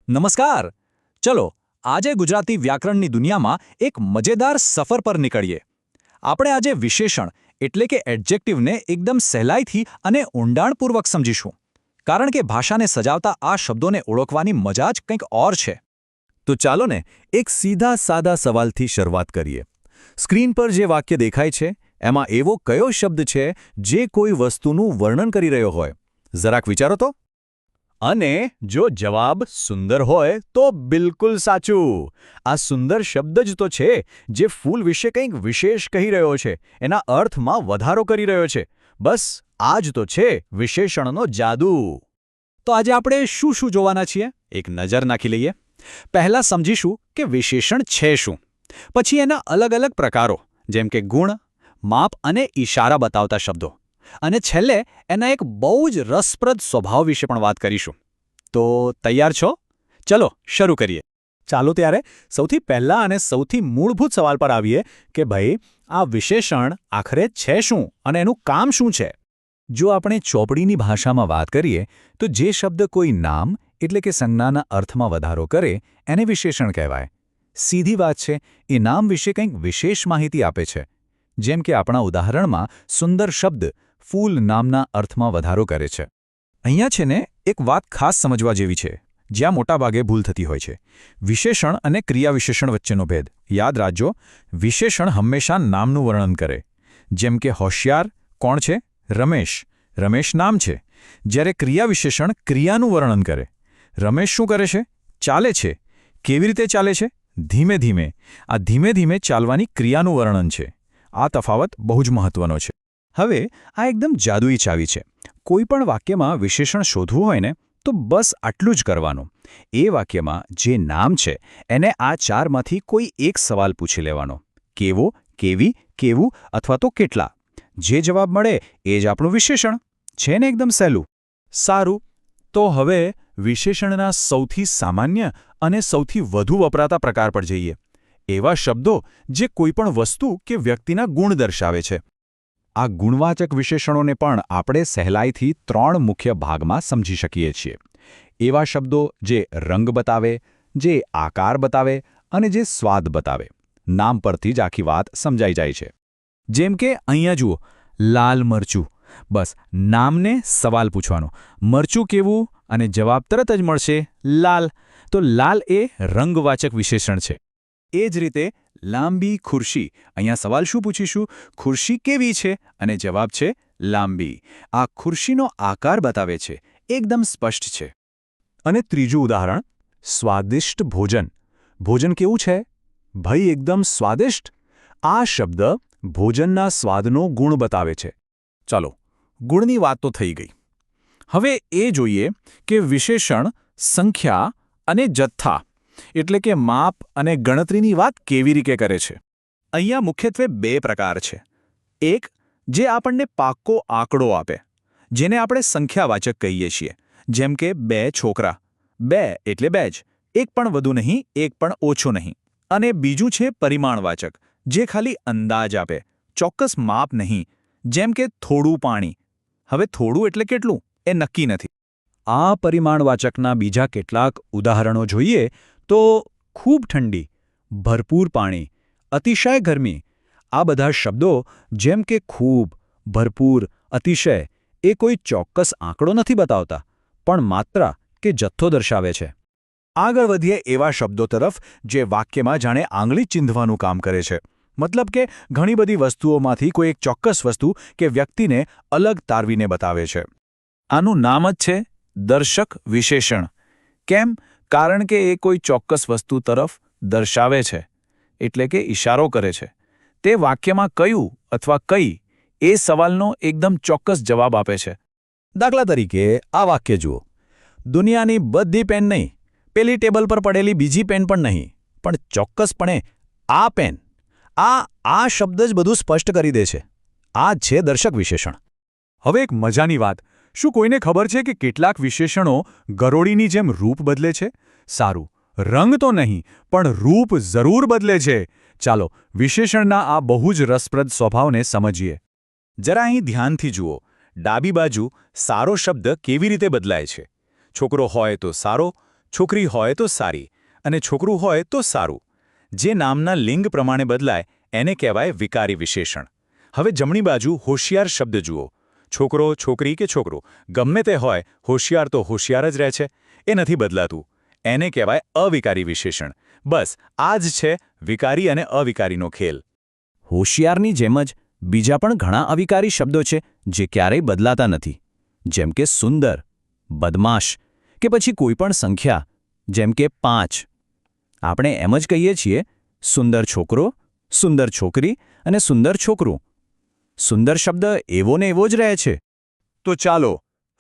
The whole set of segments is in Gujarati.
નમસ્કાર. ચલો આજે ગુજરાતી વ્યાકરણની દુનિયામાં એક મજેદાર સફર પર નીકળીએ. આપણે આજે વિશેષણ એટલે કે એડજેક્ટિવને એકદમ સહેલાઈથી અને ઊંડાણપૂર્વક સમજીશું. કારણ કે ભાષાને સજાવતા આ શબ્દોને ઓળખવાની મજા જ કંઈક ઓર છે. તો ચાલો ને એક સીધા સાદા સવાલથી શરૂઆત કરીએ. સ્ક્રીન પર જે વાક્ય દેખાય છે એમાં એવો કયો શબ્દ છે જે કોઈ વસ્તુનું વર્ણન કરી રહ્યો હોય? જરાક વિચારો તો. અને જો જવાબ સુંદર હોય તો બિલકુલ સાચું. આ સુંદર શબ્દ જ તો છે જે ફૂલ વિશે કંઈક વિશેષ કહી રહ્યો છે, એના અર્થમાં વધારો કરી રહ્યો છે. બસ આ જ તો છે વિશેષણનો જાદુ. તો આજે આપણે શું શું જોવાના છીએ? એક નજર નાખી લઈએ. પહેલા સમજીશું કે વિશેષણ છે શું. પછી એના અલગ અલગ પ્રકારો જેમ કે ગુણ, માપ અને ઈશારા બતાવતા શબ્દો. અને છેલ્લે એના એક બહુ જ રસપ્રદ સ્વભાવ વિશે પણ વાત કરીશું. તો તૈયાર છો? ચલો શરૂ કરીએ. ચાલો ત્યારે સૌથી પહેલા અને સૌથી મૂળભૂત સવાલ પર આવીએ કે ભાઈ આ વિશેષણ આખરે છે શું અને એનું કામ શું છે? જો આપણે ચોપડીની ભાષામાં વાત કરીએ તો જે શબ્દ કોઈ નામ એટલે કે સંજ્ઞાના અર્થમાં વધારો કરે એને વિશેષણ કહેવાય. સીધી વાત છે, એ નામ વિશે કંઈક વિશેષ માહિતી આપે છે. જેમ કે આપણા ઉદાહરણમાં સુંદર શબ્દ ફૂલ નામના અર્થમાં વધારો કરે છે. અહીંયા છે ને એક વાત ખાસ સમજવા જેવી છે, જ્યાં મોટાભાગે ભૂલ થતી હોય છે. વિશેષણ અને ક્રિયાવિશેષણ વચ્ચેનો ભેદ યાદ રાખજો. વિશેષણ હંમેશા નામનું વર્ણન કરે. જેમ કે હોશિયાર કોણ છે? રમેશ. રમેશ નામ છે. જ્યારે ક્રિયાવિશેષણ ક્રિયાનું વર્ણન કરે. રમેશ શું કરે છે? ચાલે છે. કેવી રીતે ચાલે છે? ધીમે ધીમે. આ ધીમે ધીમે ચાલવાની ક્રિયાનું વર્ણન છે. આ તફાવત બહુ જ મહત્વનો છે. હવે આ એકદમ જાદુઈ ચાવી છે. કોઈ પણ વાક્યમાં વિશેષણ શોધવું હોય ને તો બસ આટલું જ કરવાનું. એ વાક્યમાં જે નામ છે એને આ ચારમાંથી કોઈ એક સવાલ પૂછી લેવાનો. કેવો, કેવી, કેવું અથવા તો કેટલા. જે જવાબ મળે એ જ આપણું વિશેષણ. છે ને એકદમ સહેલું. સારું. તો હવે વિશેષણના સૌથી સામાન્ય અને સૌથી વધુ વપરાતા પ્રકાર પર જઈએ. એવા શબ્દો જે કોઈપણ વસ્તુ કે વ્યક્તિના ગુણ દર્શાવે છે. આ ગુણવાચક વિશેષણોને પણ આપણે સહેલાઈથી 3 મુખ્ય ભાગમાં સમજી શકીએ છીએ. એવા શબ્દો જે રંગ બતાવે, જે આકાર બતાવે અને જે સ્વાદ બતાવે. નામ પરથી જ આખી વાત સમજાઈ જાય છે. જેમ કે અહીંયા જુઓ, લાલ મરચું. બસ નામને સવાલ પૂછવાનો, મરચું કેવું, અને જવાબ તરત જ મળશે લાલ. તો લાલ એ રંગવાચક વિશેષણ છે. એ જ રીતે લાંબી ખુરશી. અહીંયા સવાલ શું પૂછીશું? ખુરશી કેવી છે? અને જવાબ છે લાંબી. આ ખુરશીનો આકાર બતાવે છે, એકદમ સ્પષ્ટ છે. અને ત્રીજું ઉદાહરણ, સ્વાદિષ્ટ ભોજન. ભોજન કેવું છે? ભાઈ એકદમ સ્વાદિષ્ટ. આ શબ્દ ભોજનના સ્વાદનો ગુણ બતાવે છે. ચાલો, ગુણની વાત તો થઈ ગઈ. હવે એ જોઈએ કે વિશેષણ સંખ્યા અને જથ્થા એટલે કે માપ અને ગણતરીની વાત કેવી રીતે કરે છે. અહીંયા મુખ્યત્વે 2 પ્રકાર છે. એક જે આપણને પાક્કો આંકડો આપે, જેને આપણે સંખ્યાવાચક કહીએ છીએ. જેમ કે 2 છોકરા. 2 એટલે 2 જ. એક પણ વધુ નહીં, એક પણ ઓછો નહીં. અને બીજું છે પરિમાણવાચક, જે ખાલી અંદાજ આપે, ચોક્કસ માપ નહીં. જેમ કે થોડું પાણી. હવે થોડું એટલે કેટલું એ નક્કી નથી. આ પરિમાણવાચકના બીજા કેટલાક ઉદાહરણો જોઈએ તો ખૂબ ઠંડી, ભરપૂર પાણી, અતિશય ગરમી. આ બધા શબ્દો જેમ કે ખૂબ, ભરપૂર, અતિશય એ કોઈ ચોક્કસ આંકડો નથી બતાવતા, પણ માત્રા કે જથ્થો દર્શાવે છે. આગળ વધીએ એવા શબ્દો તરફ જે વાક્યમાં જાણે આંગળી ચીંધવાનું કામ કરે છે. મતલબ કે ઘણી બધી વસ્તુઓમાંથી કોઈ એક ચોક્કસ વસ્તુ કે વ્યક્તિને અલગ તારવીને બતાવે છે. આનું નામ જ છે દર્શક વિશેષણ. કેમ? કારણ કે એ કોઈ ચોક્કસ વસ્તુ તરફ દર્શાવે છે, એટલે કે ઇશારો કરે છે. તે વાક્યમાં કયું અથવા કઈ એ સવાલનો એકદમ ચોક્કસ જવાબ આપે છે. દાખલા તરીકે આ વાક્ય જુઓ. દુનિયાની બધી પેન નહીં, પેલી ટેબલ પર પડેલી બીજી પેન પણ નહીં, પણ ચોક્કસપણે આ પેન. આ શબ્દ જ બધું સ્પષ્ટ કરી દે છે. આ છે દર્શક વિશેષણ. હવે એક મજાની વાત. શું કોઈને ખબર છે કે કેટલાક વિશેષણો ગરોળીની જેમ રૂપ બદલે છે? સારું, રંગ તો નહીં, પણ રૂપ જરૂર બદલે છે. ચાલો વિશેષણના આ બહુ જ રસપ્રદ સ્વભાવને સમજીએ. જરા અહીં ધ્યાનથી જુઓ. ડાબી બાજુ સારો શબ્દ કેવી રીતે બદલાય છે. છોકરો હોય તો સારો, છોકરી હોય તો સારી અને છોકરું હોય તો સારું. જે નામના લિંગ પ્રમાણે બદલાય એને કહેવાય વિકારી વિશેષણ. હવે જમણી બાજુ હોશિયાર શબ્દ જુઓ. છોકરો, છોકરી કે છોકરો ગમે તે હોય, હોશિયાર તો હોશિયાર જ રહે છે, એ નથી બદલાતું. એને કહેવાય અવિકારી વિશેષણ. બસ આ જ છે વિકારી અને અવિકારીનો ખેલ. હોશિયારની જેમ જ બીજા પણ ઘણા અવિકારી શબ્દો છે જે ક્યારેય બદલાતા નથી, જેમ કે સુંદર, બદમાશ કે પછી કોઈ પણ સંખ્યા, જેમ કે 5. આપણે એમ જ કહીએ છીએ સુંદર છોકરો, સુંદર છોકરી અને સુંદર છોકરું. સુંદર શબ્દ એવો ને એવો જ રહે છે. તો ચાલો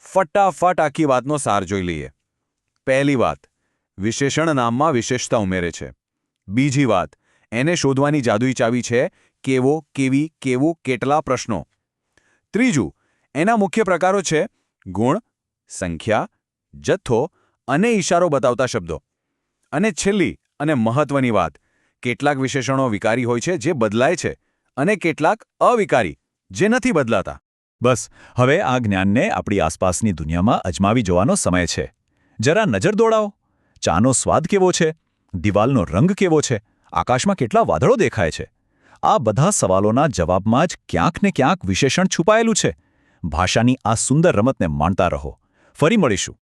ફટાફટ આખી વાતનો સાર જોઈ લઈએ. પહેલી વાત, વિશેષણ નામમાં વિશેષતા ઉમેરે છે. બીજી વાત, એને શોધવાની જાદુઈ ચાવી છે કેવો, કેવી, કેવું, કેટલા પ્રશ્નો. ત્રીજું, એના મુખ્ય પ્રકારો છે ગુણ, સંખ્યા, જથ્થો અને ઈશારો બતાવતા શબ્દો. અને છેલ્લી અને મહત્વની વાત, કેટલાક વિશેષણો વિકારી હોય છે જે બદલાય છે અને કેટલાક અવિકારી જે નથી બદલાતા. બસ હવે આ જ્ઞાનને આપણી આસપાસની દુનિયામાં અજમાવી જોવાનો સમય છે. જરા નજર દોડાવો. ચાનો સ્વાદ કેવો છે? દિવાલનો રંગ કેવો છે? આકાશમાં કેટલા વાદળો દેખાય છે? આ બધા સવાલોના જવાબમાં જ ક્યાંક ને ક્યાંક વિશેષણ છુપાયેલું છે. ભાષાની આ સુંદર રમતને માણતા રહો. ફરી મળીશું.